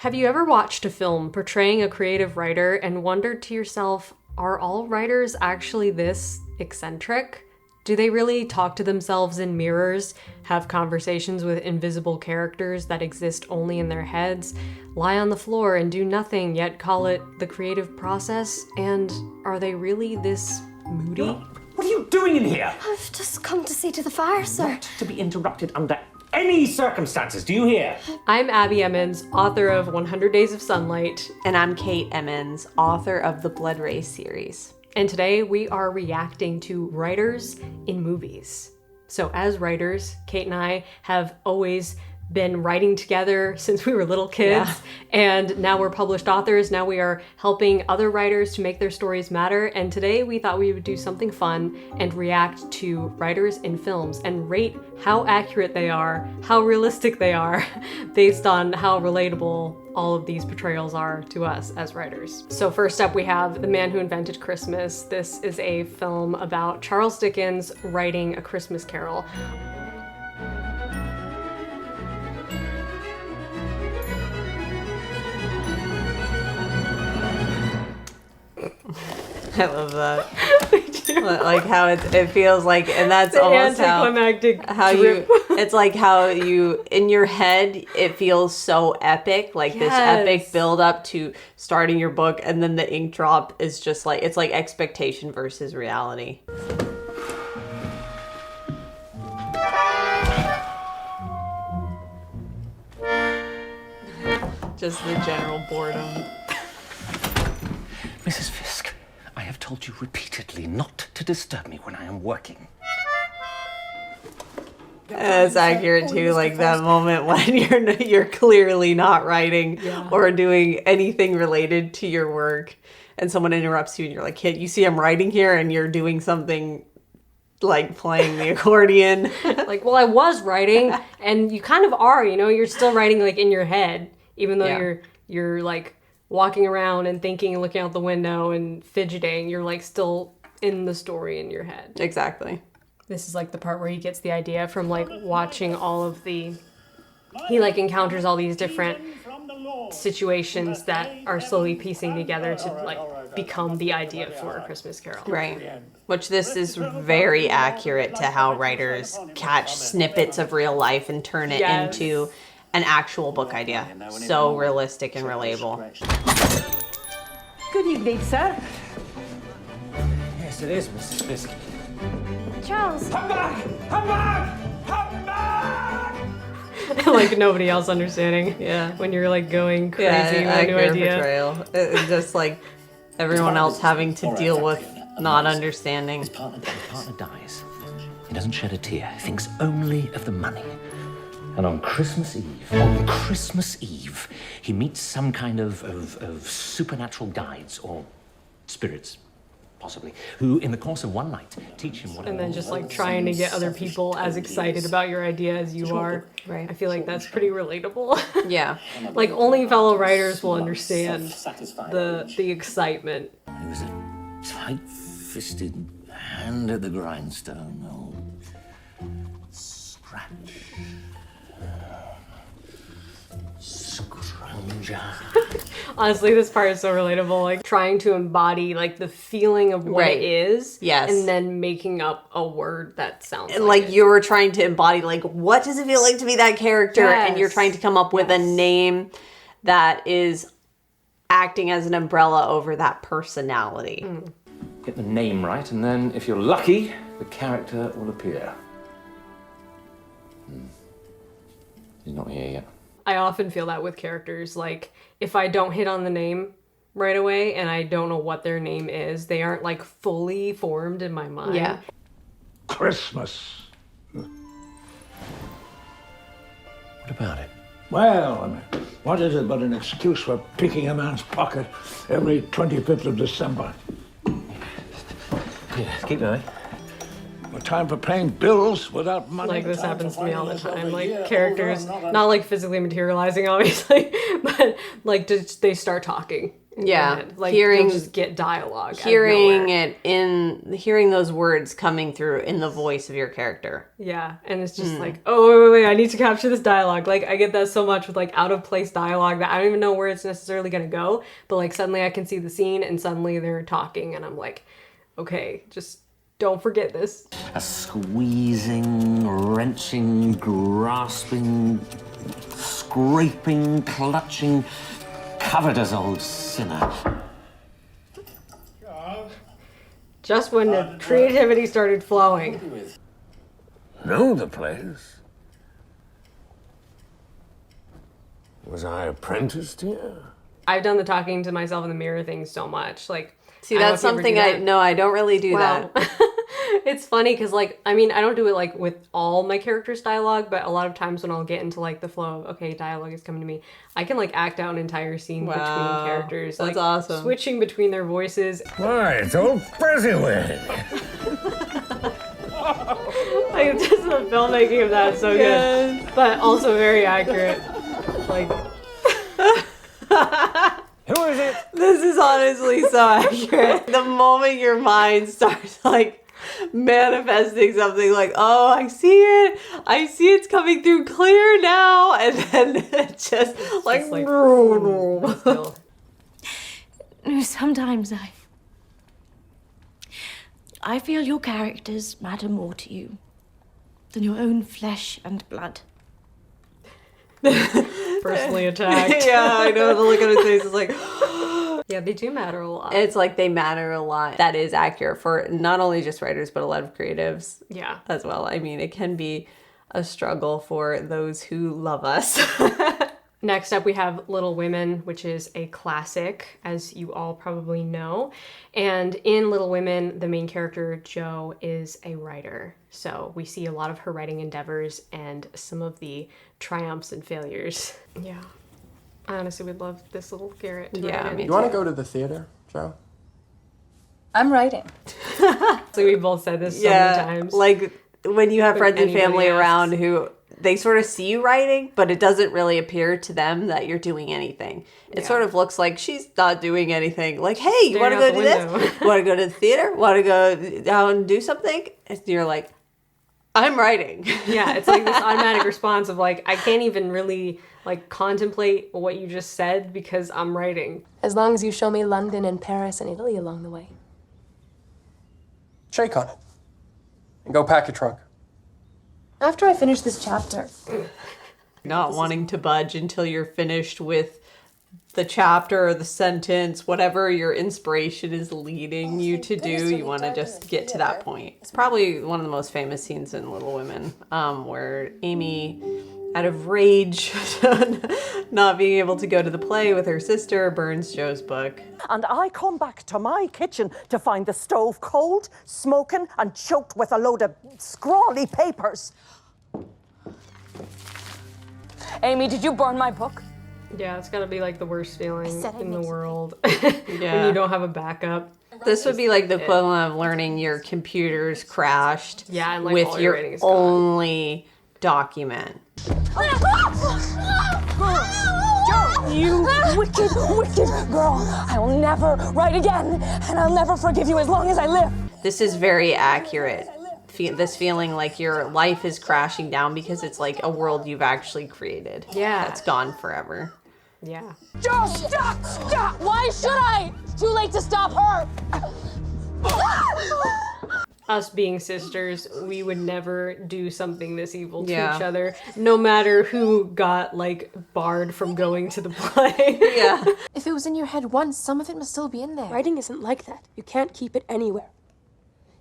Have you ever watched a film portraying a creative writer and wondered to yourself, are all writers actually this eccentric? Do they really talk to themselves in mirrors, have conversations with invisible characters that exist only in their heads, lie on the floor and do nothing yet call it the creative process? And are they really this moody? What are you doing in here? I've just come to see to the fire, sir. Not to be interrupted under any circumstances, do you hear? I'm Abby Emmons, author of 100 Days of Sunlight. And I'm Kate Emmons, author of the Blood Race series. And today we are reacting to writers in movies. So as writers, Kate and I have always been writing together since we were little kids, and now we're published authors. Now we are helping other writers to make their stories matter. And today we thought we would do something fun and react to writers in films and rate how accurate they are, how realistic they are, based on how relatable all of these portrayals are to us as writers. So first up we have The Man Who Invented Christmas. This is a film about Charles Dickens writing A Christmas Carol. I love that. Like how it feels like, and that's The almost anticlimactic how drip. it's like how you, in your head, it feels so epic, like this epic build up to starting your book, and then the ink drop is just like, it's like expectation versus reality. Just the general boredom. Mrs. Fisk, I have told you repeatedly not to disturb me when I am working. That's accurate too, like that moment when you're clearly not writing or doing anything related to your work, and someone interrupts you and you're like, "Kid, you see I'm writing here," and you're doing something like playing the accordion. Like, well, I was writing, and you kind of are, you know, you're still writing like in your head, even though you're like walking around and thinking and looking out the window and fidgeting, you're like still in the story in your head. Exactly. This is like the part where he gets the idea from like watching all of the, he like encounters all these different situations that are slowly piecing together to like become the idea for A Christmas Carol. Right. Which this is very accurate to how writers catch snippets of real life and turn it into an actual book idea. So realistic and relatable. Good evening, sir. Yes, it is, Mrs. Fisk. Charles. Come back! Come back! Come back! Like nobody else understanding. Yeah. When you're like going crazy with no accurate idea. portrayal. It's just like everyone else having to deal with not understanding. His partner dies. He doesn't shed a tear. He thinks only of the money. And on Christmas Eve, he meets some kind of supernatural guides or spirits, possibly, who in the course of one night teach him what. And then just like trying to get other people as excited about your idea as you are. Right. I feel like that's pretty relatable. Yeah. Like only fellow writers will understand the excitement. He was a tight-fisted hand at the grindstone, old scratch. Scrounger. Honestly, this part is so relatable. Like trying to embody like the feeling of what it is. Yes. And then making up a word that sounds And like like it. you were trying to embody, like, what does it feel like to be that character? Yes. And you're trying to come up with a name that is acting as an umbrella over that personality. Get the name right, and then, if you're lucky, the character will appear. He's not here yet. I often feel that with characters. Like if I don't hit on the name right away and I don't know what their name is, they aren't like fully formed in my mind. Yeah. Christmas. What about it? Well, I mean, what is it but an excuse for picking a man's pocket every 25th of December? Yeah, keep going. A time for paying bills without money. Like this happens to me all the time. Like characters, not like physically materializing obviously, but like just they start talking in your head. Like, hearing you'll just get dialogue. hearing those words coming through in the voice of your character. Yeah, and it's just like, oh, wait, I need to capture this dialogue. Like, I get that so much with, like, out-of-place dialogue that I don't even know where it's necessarily going to go, but, like, suddenly I can see the scene, and suddenly they're talking, and I'm like, okay, just don't forget this. A squeezing, wrenching, grasping, scraping, clutching, covetous old sinner. Just when the creativity started flowing. Know the place? Was I apprenticed here? I've done the talking to myself in the mirror thing so much. Like, See, that's something I don't really do that. It's funny because, like, I mean, I don't do it, like, with all my characters' dialogue, but a lot of times when I'll get into, like, the flow of, okay, dialogue is coming to me, I can, like, act out an entire scene between characters. That's like, awesome. Switching between their voices. Why, it's old Fezziwig. Like, just the filmmaking of that is so good. But also very accurate. Like... Who is it? This is honestly so accurate. The moment your mind starts, like, manifesting something like, oh, I see it's coming through clear now, and then it just like Sometimes I feel your characters matter more to you than your own flesh and blood. Personally attacked. Yeah, I know, the look on his face is like yeah, they do matter a lot. it's like they matter a lot. That is accurate for not only just writers but a lot of creatives as well. I mean, it can be a struggle for those who love us. Next up, we have Little Women, which is a classic, as you all probably know. And in Little Women, the main character, Jo, is a writer. So we see a lot of her writing endeavors and some of the triumphs and failures. Yeah. I honestly would love this little Garrett to write in. You want to go to the theater, Jo? I'm writing. So we both said this so many times. Like when you have friends and family asks. around who they sort of see you writing, but it doesn't really appear to them that you're doing anything. It sort of looks like she's not doing anything. Like, hey, you want to go do this? You want to go to the theater? Want to go out and do something? And you're like, I'm writing. Yeah, it's like this automatic response of like, I can't even really like contemplate what you just said because I'm writing. As long as you show me London and Paris and Italy along the way. Shake on it. And go pack your trunk. After I finish this chapter. Not wanting to budge until you're finished with the chapter or the sentence, whatever your inspiration is leading you to do, you want to just get to that point. It's probably one of the most famous scenes in Little Women, where Amy, out of rage, not being able to go to the play with her sister, burns Jo's book. And I come back to my kitchen to find the stove cold, smoking, and choked with a load of scrawly papers. Amy, did you burn my book? Yeah, it's gotta be like the worst feeling in the world Yeah. when you don't have a backup. This would be like the equivalent of learning your computer's crashed and like with all your your writing is gone. only document. You wicked, wicked girl. I will never write again, and I'll never forgive you as long as I live. This is very accurate. This feeling like your life is crashing down because it's like a world you've actually created. Yeah. That's gone forever. Yeah. Just stop! Why should I? It's too late to stop her. Us being sisters, we would never do something this evil to Yeah. each other, no matter who got like barred from going to the play. Yeah. If it was in your head once, some of it must still be in there. Writing isn't like that. You can't keep it anywhere.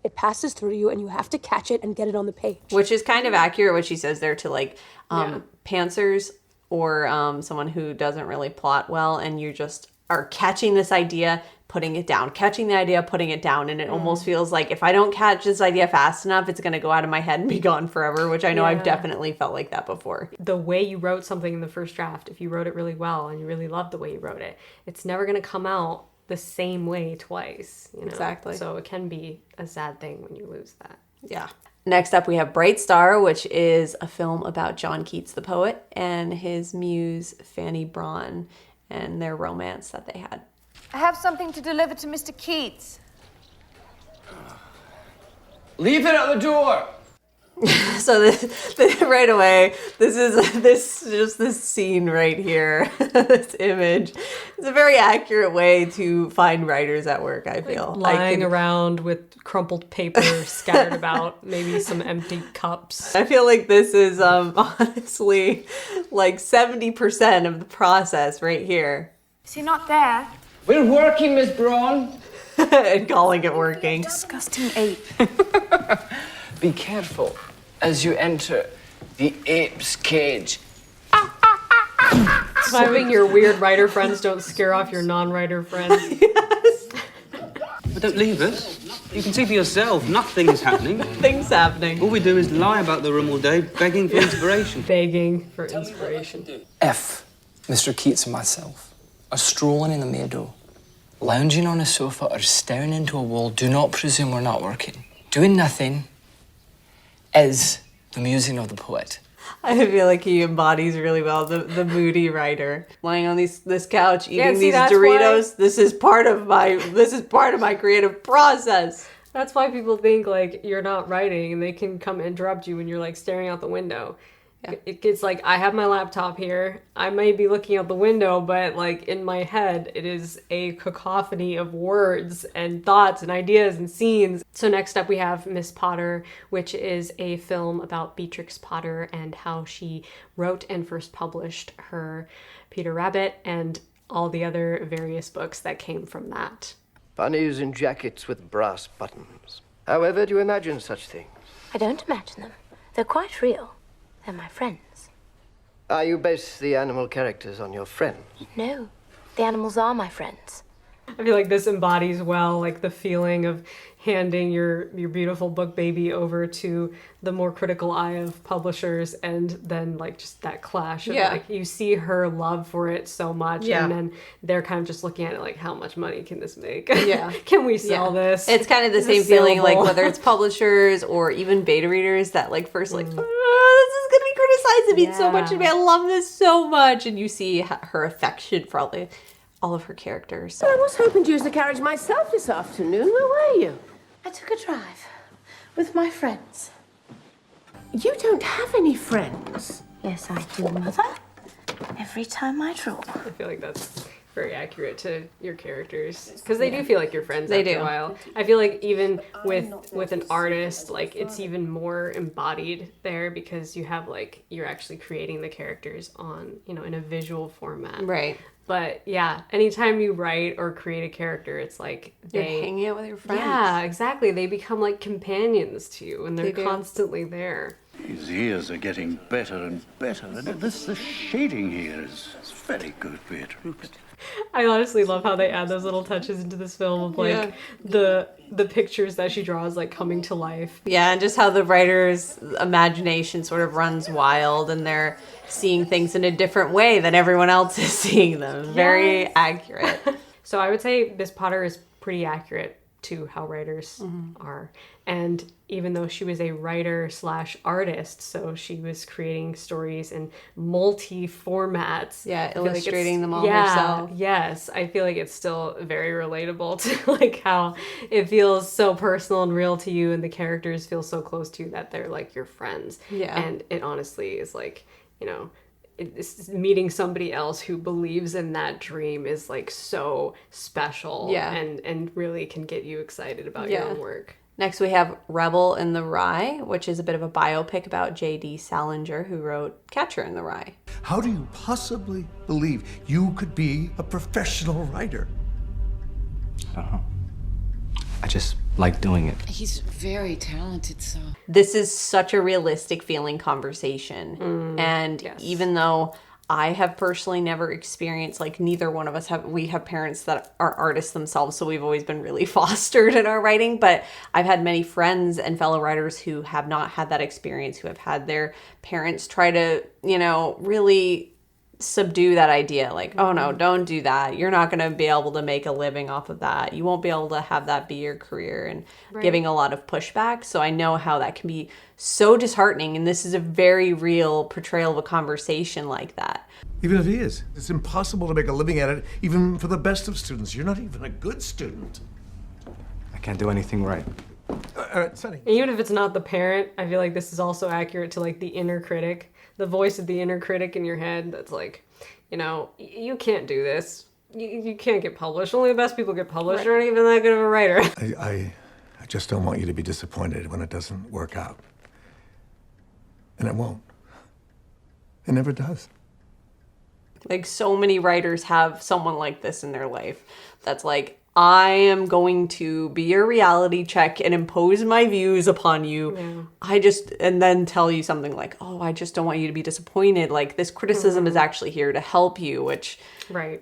It passes through you and you have to catch it and get it on the page. Which is kind of accurate what she says there to like pantsers or someone who doesn't really plot well, and you just are catching this idea, putting it down, catching the idea, putting it down, and it almost feels like if I don't catch this idea fast enough, it's going to go out of my head and be gone forever, which I know I've definitely felt like that before. The way you wrote something in the first draft, if you wrote it really well and you really loved the way you wrote it, it's never going to come out the same way twice. You know? Exactly. So it can be a sad thing when you lose that. Yeah. Next up, we have Bright Star, which is a film about John Keats, the poet, and his muse, Fanny Braun, and their romance that they had. I have something to deliver to Mr. Keats. Leave it at the door. So this right away, this scene right here, this image. It's a very accurate way to find writers at work, I feel. Lying around with crumpled paper scattered about, maybe some empty cups. I feel like this is honestly like 70% of the process right here. Is he not there? We're working, Miss Braun. And calling it working. Disgusting ape. Be careful as you enter the ape's cage. Hoping your weird writer friends don't scare off your non-writer friends. Yes. But don't leave us. You can see for yourself, nothing is happening. Nothing's happening. All we do is lie about the room all day, begging for inspiration. Begging for inspiration. If Mr. Keats and myself are strolling in the meadow, lounging on a sofa or staring into a wall, do not presume we're not working. Doing nothing is the musing of the poet. I feel like he embodies really well the moody writer. Lying on this couch, eating these Doritos. This is part of my creative process. That's why people think like you're not writing and they can come interrupt you when you're like staring out the window. Yeah. It's like I have my laptop here. I may be looking out the window, but like in my head, it is a cacophony of words and thoughts and ideas and scenes. So next up we have Miss Potter, which is a film about Beatrix Potter and how she wrote and first published her Peter Rabbit and all the other various books that came from that. Bunnies in jackets with brass buttons. However do you imagine such things? I don't imagine them. They're quite real. They're my friends. You base the animal characters on your friends? No, the animals are my friends. I feel like this embodies well like the feeling of handing your beautiful book baby over to the more critical eye of publishers, and then like just that clash of like you see her love for it so much, and then they're kind of just looking at it like, how much money can this make? Yeah. Can we sell this? It's kind of the same feeling like whether it's publishers or even beta readers that like first like, this is gonna be criticized. It means so much to me. I love this so much, and you see her affection for all of her characters. I was hoping to use the carriage myself this afternoon. Where were you? I took a drive with my friends. You don't have any friends. Yes, I do, Mother. Every time I draw. I feel like that's very accurate to your characters because they do feel like your friends after a while. I feel like even with an artist, like it's even more embodied there because you have like you're actually creating the characters on in a visual format, right? But yeah, anytime you write or create a character, it's like you're hanging out with your friends. Yeah, exactly. They become like companions to you, and they're constantly there. His ears are getting better and better, and the shading here is very good, Beatrix. I honestly love how they add those little touches into this film of like the pictures that she draws like coming to life. Yeah, and just how the writer's imagination sort of runs wild and they're seeing things in a different way than everyone else is seeing them. Very accurate. So I would say Miss Potter is pretty accurate to how writers are. And even though she was a writer/artist, so she was creating stories in multi-formats. Yeah, illustrating them all herself. Yes, I feel like it's still very relatable to like how it feels so personal and real to you, and the characters feel so close to you that they're like your friends. Yeah. And it honestly is like, it's meeting somebody else who believes in that dream is like so special and really can get you excited about your own work. Next we have Rebel in the Rye, which is a bit of a biopic about J.D. Salinger, who wrote Catcher in the Rye. How do you possibly believe you could be a professional writer? I don't know. I just like doing it. He's very talented, so. This is such a realistic feeling conversation. And even though I have personally never experienced, like neither one of us we have parents that are artists themselves, so we've always been really fostered in our writing, but I've had many friends and fellow writers who have not had that experience, who have had their parents try to, really subdue that idea. Like, oh no, don't do that. You're not going to be able to make a living off of that. You won't be able to have that be your career, and giving a lot of pushback. So I know how that can be so disheartening. And this is a very real portrayal of a conversation like that. Even if he is, it's impossible to make a living at it, even for the best of students. You're not even a good student. I can't do anything right. Sonny. Even if it's not the parent, I feel like this is also accurate to like the inner critic, the voice of the inner critic in your head that's like, you know, you can't do this. You can't get published. Only the best people get published. You're not even that good of a writer. I just don't want you to be disappointed when it doesn't work out. And it won't. It never does. Like, so many writers have someone like this in their life that's like, I am going to be your reality check and impose my views upon you. Yeah. And then tell you something like, oh, I just don't want you to be disappointed. Like, this criticism is actually here to help you, which... Right.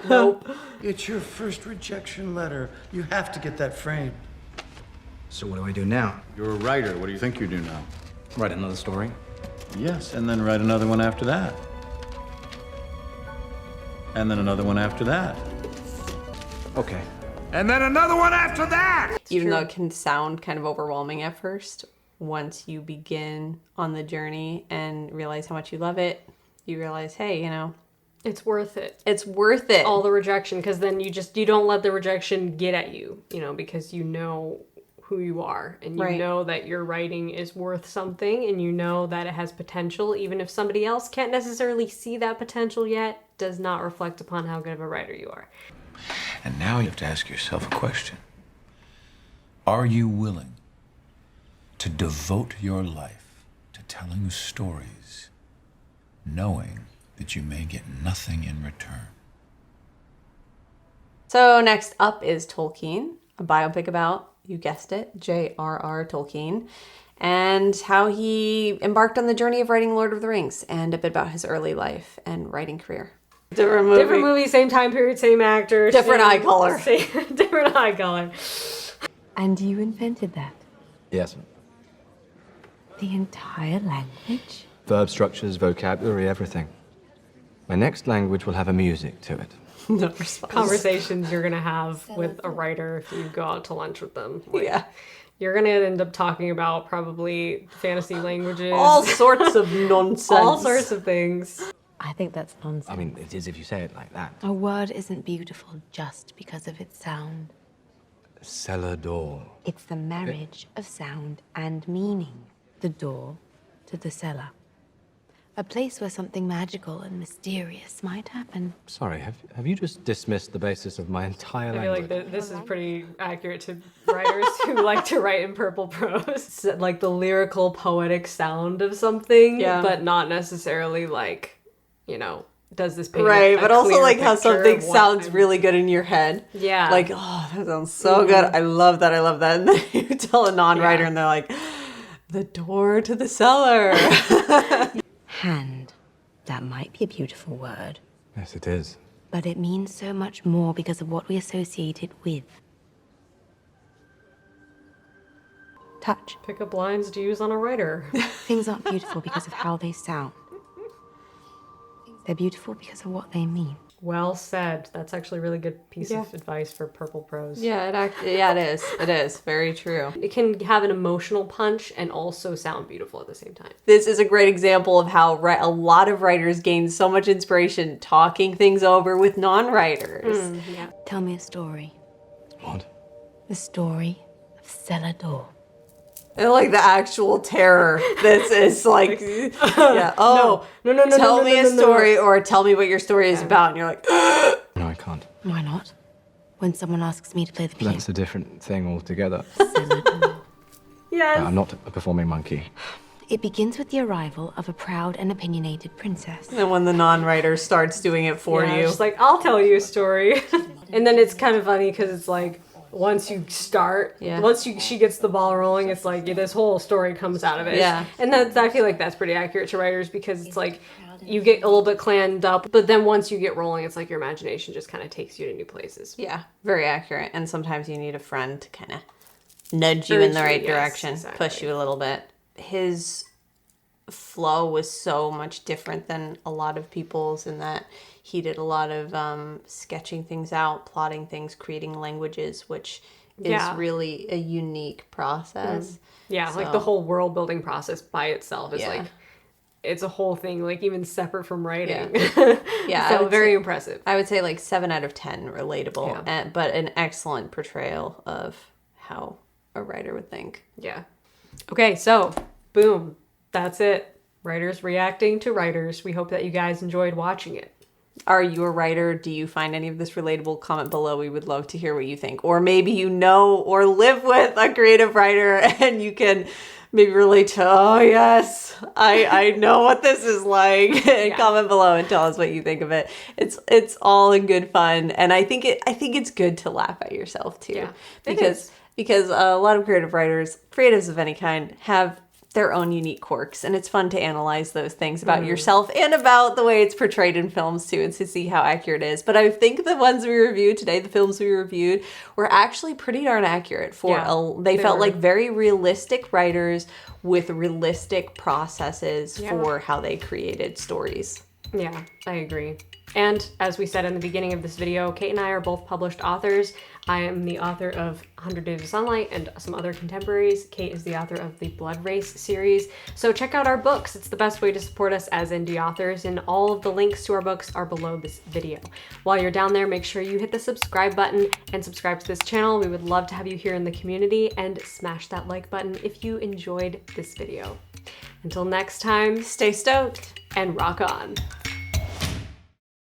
Nope. It's your first rejection letter. You have to get that framed. So what do I do now? You're a writer. What do you think you do now? Write another story? Yes, and then write another one after that. And then another one after that. Okay. And then another one after that! Even though it can sound kind of overwhelming at first, once you begin on the journey and realize how much you love it, you realize, hey, you know, it's worth it. It's worth it. All the rejection, because then you don't let the rejection get at you, you know, because you know who you are, and you know that your writing is worth something, and you know that it has potential, even if somebody else can't necessarily see that potential yet, does not reflect upon how good of a writer you are. And now you have to ask yourself a question. Are you willing to devote your life to telling stories, knowing that you may get nothing in return? So next up is Tolkien, a biopic about, you guessed it, J.R.R. Tolkien, and how he embarked on the journey of writing Lord of the Rings, and a bit about his early life and writing career. Different movie, same time period, same actor. Different eye color. Different eye color. And you invented that? Yes. The entire language? Verb structures, vocabulary, everything. My next language will have a music to it. No response. Conversations you're going to have with a writer if you go out to lunch with them. Like, you're going to end up talking about probably fantasy languages. All sorts of nonsense. All sorts of things. I think that's nonsense. I mean, it is if you say it like that. A word isn't beautiful just because of its sound. Cellar door. It's the marriage of sound and meaning. The door to the cellar. A place where something magical and mysterious might happen. Sorry, have you just dismissed the basis of my entire language? I feel like this is pretty accurate to writers who like to write in purple prose. Like the lyrical, poetic sound of something, but not necessarily like, you know, does this paint a but also like how picture something of what sounds really good in your head. Yeah. Like, oh, that sounds so good. I love that. And then you tell a non-writer and they're like, the door to the cellar. Hand. That might be a beautiful word. Yes, it is. But it means so much more because of what we associate it with. Touch. Pick up lines to use on a writer. Things aren't beautiful because of how they sound. They're beautiful because of what they mean. Well said. That's actually a really good piece of advice for purple prose. Yeah, it is. It is. Very true. It can have an emotional punch and also sound beautiful at the same time. This is a great example of how a lot of writers gain so much inspiration talking things over with non-writers. Tell me a story. What? The story of Cellar Door. And like the actual terror. This is like, no. Tell me a story or tell me what your story is about. And you're like, No, I can't. Why not? When someone asks me to play the piano. That's a different thing altogether. Yes. I'm not a performing monkey. It begins with the arrival of a proud and opinionated princess. And when the non-writer starts doing it for you. Just like, I'll tell you a story. And then it's kind of funny because it's like, once you start, she gets the ball rolling, it's like this whole story comes out of it. Yeah. And I feel like that's pretty accurate to writers because it's like you get a little bit clammed up, but then once you get rolling, it's like your imagination just kind of takes you to new places. Yeah, very accurate. And sometimes you need a friend to kind of nudge you in the right direction, push you a little bit. His flow was so much different than a lot of people's, in that he did a lot of sketching things out, plotting things, creating languages, which is really a unique process. Yeah, like the whole world building process by itself is like, it's a whole thing, like even separate from writing. Yeah, So very impressive. I would say like 7 out of 10 relatable, but an excellent portrayal of how a writer would think. Yeah. Okay, so boom, that's it. Writers reacting to writers. We hope that you guys enjoyed watching it. Are you a writer? Do you find any of this relatable? Comment below. We would love to hear what you think. Or maybe you know or live with a creative writer and you can maybe relate to, oh yes, I know what this is like. Comment below and tell us what you think of it. It's all in good fun, and I think it's good to laugh at yourself too. Because a lot of creative writers, creatives of any kind, have their own unique quirks, and it's fun to analyze those things about yourself and about the way it's portrayed in films too, and to see how accurate it is. But I think the ones we reviewed today, the films we reviewed, were actually pretty darn accurate. They felt like very realistic writers with realistic processes for how they created stories. Yeah, I agree. And as we said in the beginning of this video, Kate and I are both published authors. I am the author of 100 Days of Sunlight and some other contemporaries. Kate is the author of the Blood Race series. So check out our books. It's the best way to support us as indie authors, and all of the links to our books are below this video. While you're down there, make sure you hit the subscribe button and subscribe to this channel. We would love to have you here in the community, and smash that like button if you enjoyed this video. Until next time, stay stoked and rock on.